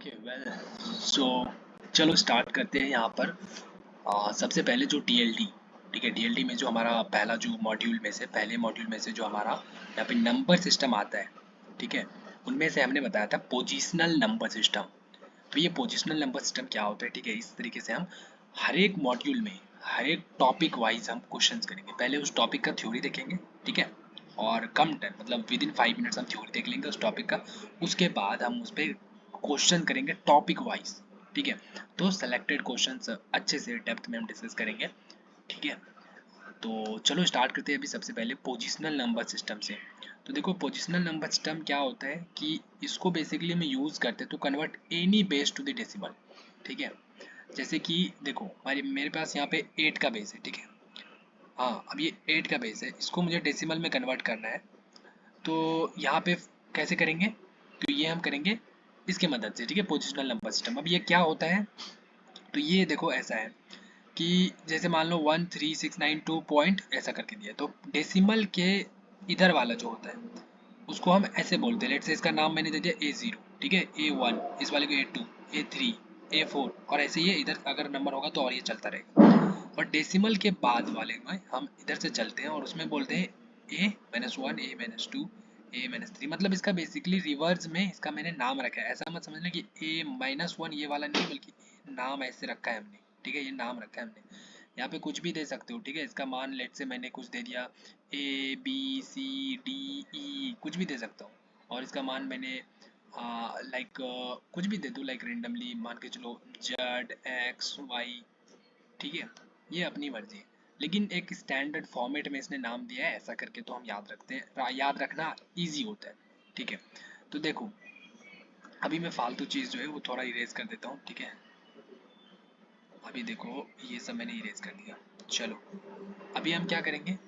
Okay well so चलो start करते हैं यहाँ पर। सबसे पहले जो टीएलडी, ठीक है, टीएलडी में जो हमारा पहला जो मॉड्यूल में से पहले मॉड्यूल में से जो हमारा यहाँ पे नंबर सिस्टम आता है, ठीक है, उनमें से हमने बताया था पोजिशनल नंबर सिस्टम। तो ये पोजिशनल नंबर सिस्टम क्या होता है, ठीक है, इस तरीके से हम हर एक मॉड्यूल में हर एक टॉपिक वाइज हम क्वेश्चंस करेंगे। पहले उस टॉपिक का थ्योरी देखेंगे, ठीक है, और कम टाइम मतलब विद इन 5 मिनट्स हम थ्योरी देख लेंगे उस टॉपिक का। उसके बाद हम उस पर क्वेश्चन करेंगे टॉपिक वाइज, ठीक है। तो सेलेक्टेड क्वेश्चंस अच्छे से डेप्थ में हम डिस्कस करेंगे, ठीक है। तो चलो स्टार्ट करते हैं अभी सबसे पहले पोजिशनल नंबर सिस्टम से। तो देखो पोजिशनल नंबर सिस्टम क्या होता है कि इसको बेसिकली हम यूज़ करते हैं to convert any base to the decimal, ठीक है। जैसे कि देखो हमारे मेरे पास यहाँ पे 8 का बेस है, ठीक है। हाँ, अब ये 8 का बेस है, इसको मुझे डेसिमल में कन्वर्ट करना है। तो यहाँ पे कैसे करेंगे, तो ये हम करेंगे इसके मदद से, ठीक है, पोजिशनल नंबर सिस्टम। अब ये क्या होता है, तो ये देखो ऐसा है कि जैसे मान लो 13692 पॉइंट ऐसा करके दिया, तो डेसिमल के इधर वाला जो होता है उसको हम ऐसे बोलते हैं। लेट्स से इसका नाम मैंने दे दिया A0, ठीक है, A1, इस वाले को A2, A3, A4, और ऐसे ये इधर अगर नंबर होगा तो और ये चलता रहेगा। और डेसिमल के बाद वाले में हम इधर से चलते हैं और उसमें बोलते हैं A-1, A-2, A-3। मतलब इसका बेसिकली रिवर्स में इसका मैंने नाम रखा है। ऐसा मत समझना कि A-1 ये वाला नहीं, बल्कि नाम ऐसे रखा है हमने, ठीक है, ये नाम रखा है हमने। यहाँ पे कुछ भी दे सकते हो, ठीक है। इसका मान लेट से मैंने कुछ दे दिया A B C D E, कुछ भी दे सकता हूँ। और इसका मान मैंने लाइक कुछ भी दे दूँ, लाइक रेंडमली मान के चलो Z X Y, ठीक है, ये अपनी मर्जी है। लेकिन एक स्टैंडर्ड फॉर्मेट में इसने नाम दिया है ऐसा करके, तो हम याद रखते हैं, याद रखना इजी होता है, ठीक है। तो देखो अभी मैं फालतू चीज़ जो है वो थोड़ा इरेज कर देता हूँ, ठीक है। अभी देखो ये सब मैंने इरेज कर दिया। चलो अभी हम क्या करेंगे,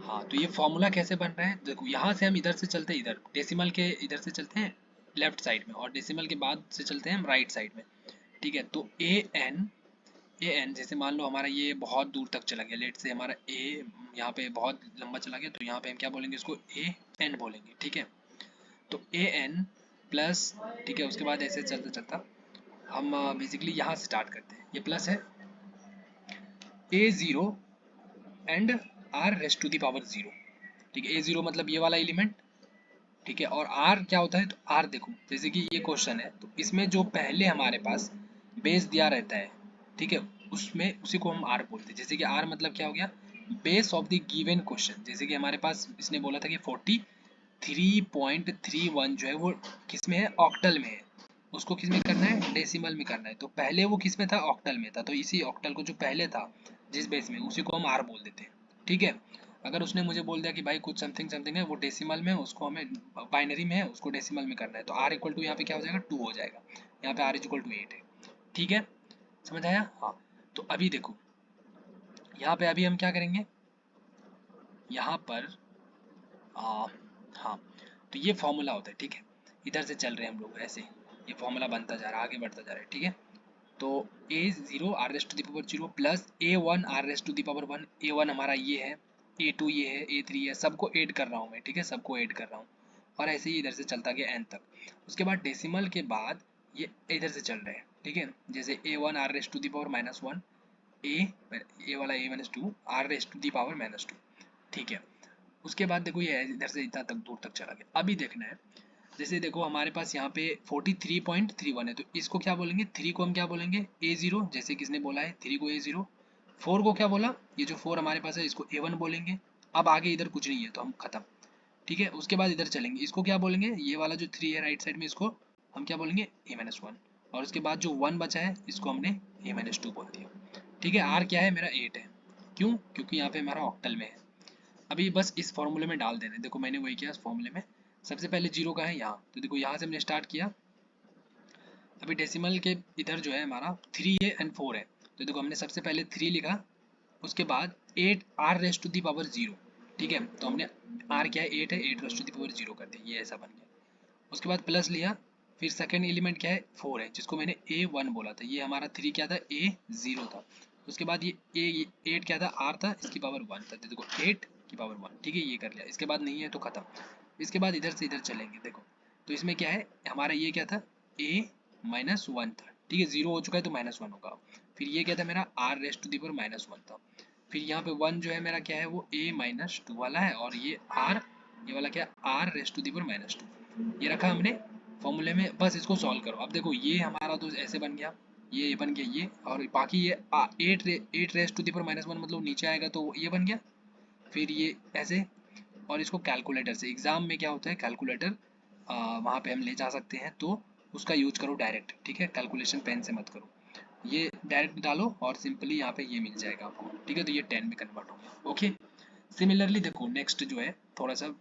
हाँ, तो ये फॉर्मूला कैसे बन रहा है, देखो यहाँ से हम इधर से चलते हैं, इधर डेसिमल के इधर से चलते हैं लेफ्ट साइड में, और डेसिमल के बाद से चलते हैं हम राइट साइड में, ठीक है। तो ए एन जैसे मान लो हमारा ये बहुत दूर तक चला गया, लेट से हमारा ए यहाँ पे बहुत लंबा चला गया, तो यहाँ पे हम क्या बोलेंगे, इसको A N बोलेंगे, ठीक है। तो A N प्लस, ठीक है, उसके बाद ऐसे चलता चलता हम बेसिकली यहाँ से स्टार्ट करते हैं। ये प्लस है A0 एंड R⁻�0, ठीक है। A0 मतलब ये वाला एलिमेंट, ठीक है। और R क्या होता है, तो R देखो जैसे कि ये क्वेश्चन है, तो इसमें जो पहले हमारे पास बेस दिया रहता है, ठीक है, उसमें उसी को हम R बोलते हैं। जैसे कि R मतलब क्या हो गया, base of the given question. जैसे कि हमारे पास इसने बोला था कि 43.31 जो है वो किस में है, ऑक्टल में है। उसको किस में करना है, डेसिमल में करना है। तो पहले वो किस में था, ऑक्टल में था, तो इसी ऑक्टल को जो पहले था जिस बेस में, उसी को हम R बोल देते हैं, ठीक है। अगर उसने मुझे बोल दिया कि भाई कुछ समथिंग समथिंग है वो डेसिमल में है, उसको हमें बाइनरी में है, उसको डेसिमल में करना है, तो R इक्वल टू यहाँ पे क्या हो जाएगा, 2 हो जाएगा। यहाँ पे R इक्वल टू 8 है, ठीक है, समझ आया। हाँ, तो अभी देखो यहाँ पे अभी हम क्या करेंगे, यहाँ पर आ, हाँ, तो ये फॉर्मूला होता है, ठीक है। इधर से चल रहे हैं हम लोग ऐसे, ये फॉर्मूला बनता जा रहा है, आगे बढ़ता जा रहा है, ठीक है। तो A0 R⁻⁴ plus A1 R⁻⁴, A1 हमारा ये है, A2 ये है, A3 है, सबको ऐड कर रहा हूँ मैं, ठीक है, सबको ऐड कर रहा हूँ। और ऐसे ही इधर से चलता गया n तक। उसके बाद डेसिमल के बाद ये इधर से चल रहे हैं, ठीक है। जैसे A1 R⁻⁻1, A वाला A-2 R⁻⁻², ठीक है। उसके बाद देखो ये इधर से इतना तक दूर तक चला गया। अभी देखना है, जैसे देखो हमारे पास यहाँ पे 43.31 है, तो इसको क्या बोलेंगे, 3 को हम क्या बोलेंगे, A0, जैसे किसने बोला है 3 को A0। 4 को क्या बोला, ये जो 4 हमारे पास है इसको A1 बोलेंगे। अब आगे इधर कुछ नहीं है तो हम खत्म, ठीक है। उसके बाद इधर चलेंगे, इसको क्या बोलेंगे, ये वाला जो 3 है राइट साइड में, इसको हम क्या बोलेंगे, A-1। और उसके बाद जो 1 बचा है इसको हमने A-2 बोल दिया, ठीक है। R क्या है मेरा 8 है, क्यों, क्योंकि यहाँ पे हमारा ऑक्टल में है। अभी बस इस फॉर्मूले में डाल देना है। देखो मैंने वही किया इस फॉर्मूले में, सबसे पहले जीरो का है यहाँ, तो देखो यहाँ से हमने स्टार्ट किया। अभी डेसिमल के इधर जो है हमारा 3 है एंड 4 है, तो देखो हमने सबसे पहले 3 लिखा, उसके बाद 8 R⁻⁴, ठीक है। तो हमने R क्या है 8 है, 8⁻⁴ कर दिया, ये ऐसा बन गया। उसके बाद प्लस लिया, फिर सेकेंड एलिमेंट क्या है 4 है, जिसको मैंने A1 बोला था, ये हमारा 3 क्या था, A0 था। उसके बाद ये 8 क्या था, R था, इसकी पावर 1 था, तो देखो 8 की पावर 1, ठीक है, ये कर लिया। इसके बाद नहीं है तो खत्म। इसके बाद इधर से इधर चलेंगे, देखो तो इसमें क्या है हमारा, ये क्या था, -1 था, ठीक है, 0 हो चुका है तो -1 होगा। फिर ये क्या था मेरा r raised to the power -1 था। फिर यहाँ पे 1 जो है मेरा क्या है, वो a-2 वाला है, और ये r, ये वाला क्या, r raised to the power -2, ये रखा हमने फॉर्मूले में। बस इसको सॉल्व करो। अब देखो ये हमारा तो ऐसे बन गया, ये बन गया ये, और बाकी ये 8 रेस्ट टू दी पावर -1 मतलब नीचे आएगा तो ये बन गया। फिर ये ऐसे, और इसको कैलकुलेटर से, एग्जाम में क्या होता है कैलकुलेटर वहाँ पे हम ले जा सकते हैं, तो उसका यूज करो डायरेक्ट, ठीक है, कैलकुलेशन पेन से मत करो। ये डायरेक्ट डालो और सिंपली यहाँ पे ये मिल जाएगा आपको, ठीक है, तो ये 10 में कन्वर्ट हो गया। ओके, सिमिलरली देखो नेक्स्ट जो है थोड़ा सा,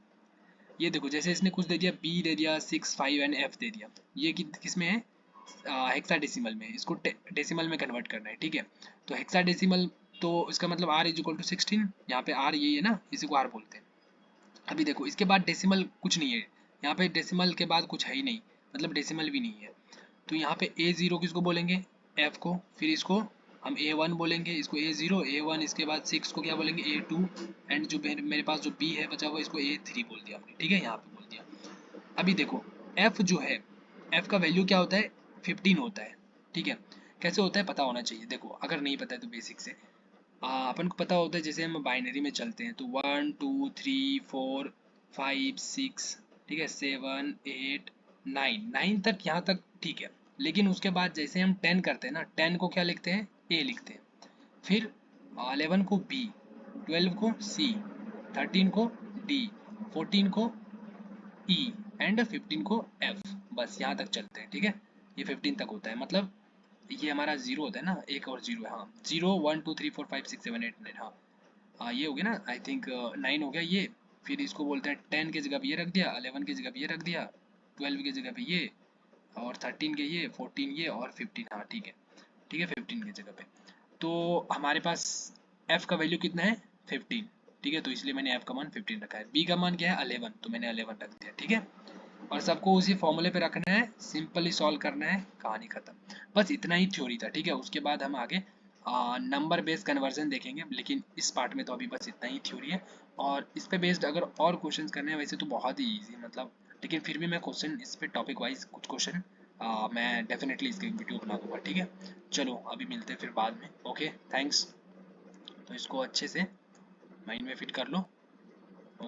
ये देखो जैसे इसने कुछ दे दिया, बी दे दिया, 6, 5 एंड एफ दे दिया, ये किस में है, हेक्साडेसिमल में, इसको डेसिमल में कन्वर्ट करना है, ठीक है। तो हेक्साडेसिमल, तो इसका मतलब r इज इक्वल टू 16, यहाँ पे r ये है ना, इसी को r बोलते हैं। अभी देखो इसके बाद डेसिमल कुछ नहीं है, यहाँ पे डेसिमल के बाद कुछ है ही नहीं, मतलब डेसिमल भी नहीं है। तो यहाँ पे a0 किसको बोलेंगे, f को, फिर इसको हम a1 बोलेंगे, इसको a0, a1, इसके बाद 6 को क्या बोलेंगे, a2, एंड जो मेरे पास जो b है बचा हुआ, इसको a3 बोल दिया हमने, ठीक है, यहाँ पे बोल दिया। अभी देखो f जो है, f का वैल्यू क्या होता है, 15 होता है, ठीक है। कैसे होता है पता होना चाहिए, देखो अगर नहीं पता है तो बेसिक से अपन को पता होता है, जैसे हम बाइनरी में चलते हैं तो 1 2 3 4 5 6, ठीक है, 7 8 9, 9 तक, यहाँ तक ठीक है। लेकिन उसके बाद जैसे हम 10 करते हैं ना, 10 को क्या लिखते हैं, a लिखते हैं, फिर 11 को b, 12 को c, 13 को d, 14 को e, एंड 15 को f। बस यहाँ तक चलते हैं, ठीक है, ये 15 तक होता है, मतलब ये हमारा जीरो होता है ना, एक और जीरो है, हाँ, 0 1 2 3 4 5 6 7 8 9, हाँ हाँ, ये हो गया ना, आई थिंक 9 हो गया ये। फिर इसको बोलते हैं 10 की जगह पे ये रख दिया, 11 की जगह पे ये रख दिया, 12 की जगह पे ये, और 13 के ये, 14 ये, और 15, हाँ ठीक है, ठीक है, 15 की जगह पे। तो हमारे पास f का वैल्यू कितना है, 15, ठीक है, तो इसलिए मैंने f का मान 15 रखा है। b का मान क्या है, 11, तो मैंने 11 रख दिया, ठीक है। और सबको उसी फॉर्मूले पे रखना है, सिंपली सॉल्व करना है, कहानी खत्म। बस इतना ही थ्योरी था, ठीक है। उसके बाद हम आगे नंबर बेस्ड कन्वर्जन देखेंगे, लेकिन इस पार्ट में तो अभी बस इतना ही थ्योरी है। और इस पे बेस्ड अगर और क्वेश्चंस करने हैं, वैसे तो बहुत ही ईजी मतलब, लेकिन फिर भी मैं क्वेश्चन इस पे टॉपिक वाइज कुछ क्वेश्चन मैं डेफिनेटली इसकी वीडियो बना दूंगा, ठीक है। चलो अभी मिलते हैं फिर बाद में, ओके, थैंक्स। तो इसको अच्छे से माइंड में फिट कर लो।